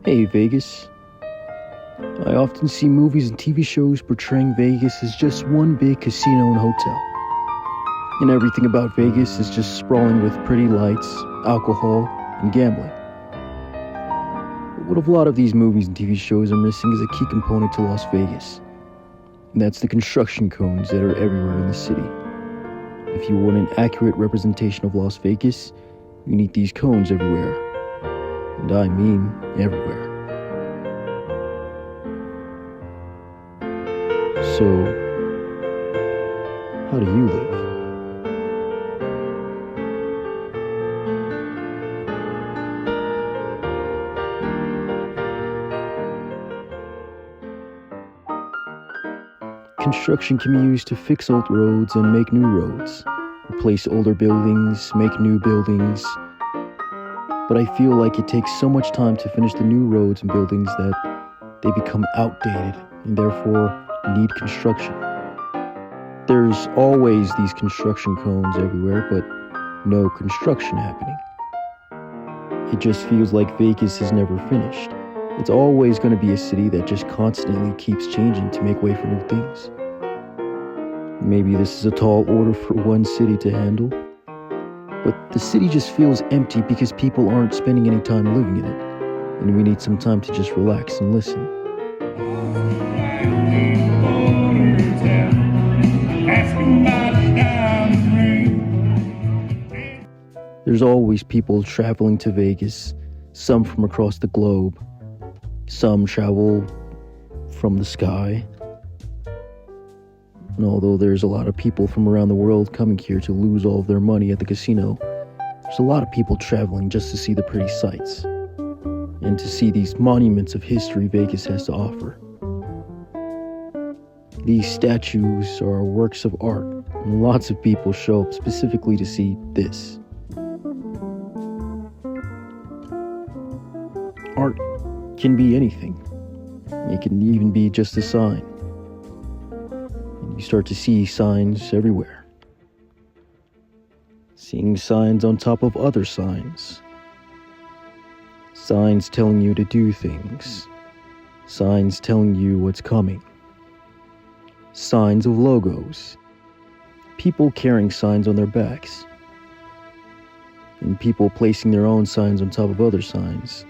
Hey, Vegas. I often see movies and TV shows portraying Vegas as just one big casino and hotel. And everything about Vegas is just sprawling with pretty lights, alcohol, and gambling. But what a lot of these movies and TV shows are missing is a key component to Las Vegas. And that's the construction cones that are everywhere in the city. If you want an accurate representation of Las Vegas, you need these cones everywhere. And I mean everywhere. So, how do you live? Construction can be used to fix old roads and make new roads, replace older buildings, make new buildings. But I feel like it takes so much time to finish the new roads and buildings that they become outdated and therefore need construction. There's always these construction cones everywhere, but no construction happening. It just feels like Vegas is never finished. It's always going to be a city that just constantly keeps changing to make way for new things. Maybe this is a tall order for one city to handle, but the city just feels empty because people aren't spending any time living in it, and we need some time to just relax and listen. There's always people traveling to Vegas, some from across the globe, some travel from the sky. And although there's a lot of people from around the world coming here to lose all of their money at the casino, there's a lot of people traveling just to see the pretty sights and to see these monuments of history Vegas has to offer. These statues are works of art, and lots of people show up specifically to see this. Art can be anything. It can even be just a sign. And you start to see signs everywhere. Seeing signs on top of other signs. Signs telling you to do things. Signs telling you what's coming. Signs of logos. People carrying signs on their backs. And people placing their own signs on top of other signs.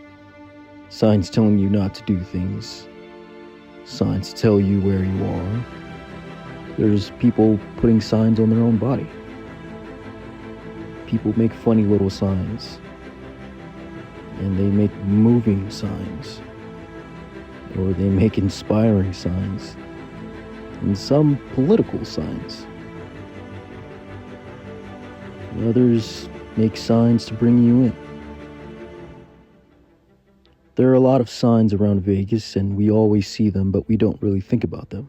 Signs telling you not to do things. Signs tell you where you are. There's people putting signs on their own body. People make funny little signs. And they make moving signs. Or they make inspiring signs. And some political signs. Others make signs to bring you in. There are a lot of signs around Vegas, and we always see them, but we don't really think about them.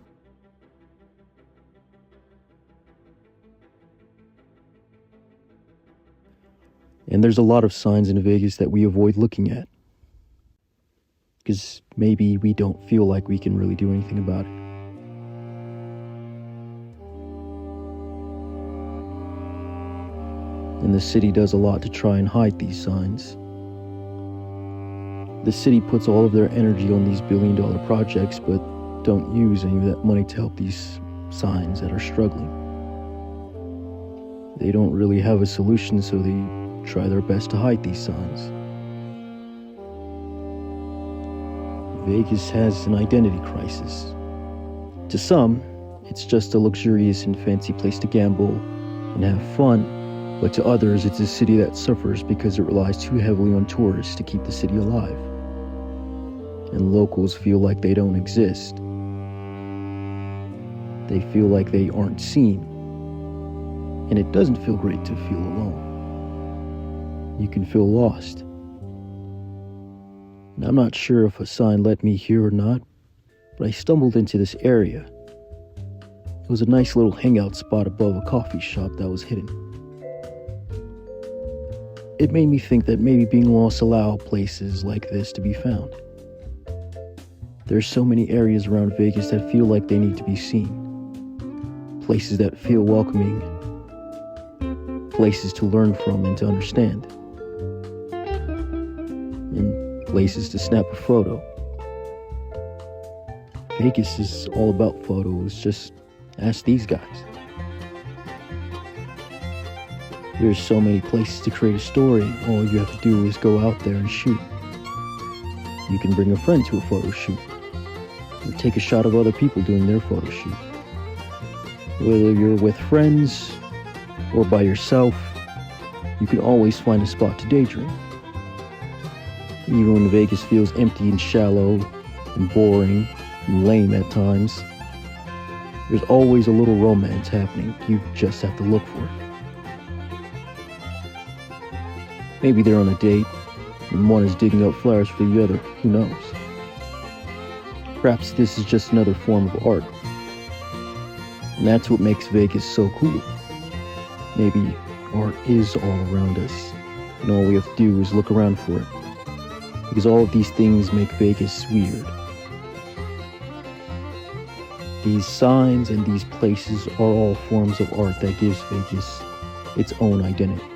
And there's a lot of signs in Vegas that we avoid looking at, because maybe we don't feel like we can really do anything about it. And the city does a lot to try and hide these signs. The city puts all of their energy on these billion-dollar projects, but don't use any of that money to help these signs that are struggling. They don't really have a solution, so they try their best to hide these signs. Vegas has an identity crisis. To some, it's just a luxurious and fancy place to gamble and have fun, but to others, it's a city that suffers because it relies too heavily on tourists to keep the city alive. And locals feel like they don't exist. They feel like they aren't seen. And it doesn't feel great to feel alone. You can feel lost. And I'm not sure if a sign led me here or not, but I stumbled into this area. It was a nice little hangout spot above a coffee shop that was hidden. It made me think that maybe being lost allow places like this to be found. There's so many areas around Vegas that feel like they need to be seen. Places that feel welcoming. Places to learn from and to understand. And places to snap a photo. Vegas is all about photos, just ask these guys. There's so many places to create a story, all you have to do is go out there and shoot. You can bring a friend to a photo shoot, or take a shot of other people doing their photo shoot. Whether you're with friends or by yourself, you can always find a spot to daydream. Even when Vegas feels empty and shallow and boring and lame at times, there's always a little romance happening. You just have to look for it. Maybe they're on a date, and one is digging up flowers for the other, who knows? Perhaps this is just another form of art. And that's what makes Vegas so cool. Maybe art is all around us, and all we have to do is look around for it. Because all of these things make Vegas weird. These signs and these places are all forms of art that gives Vegas its own identity.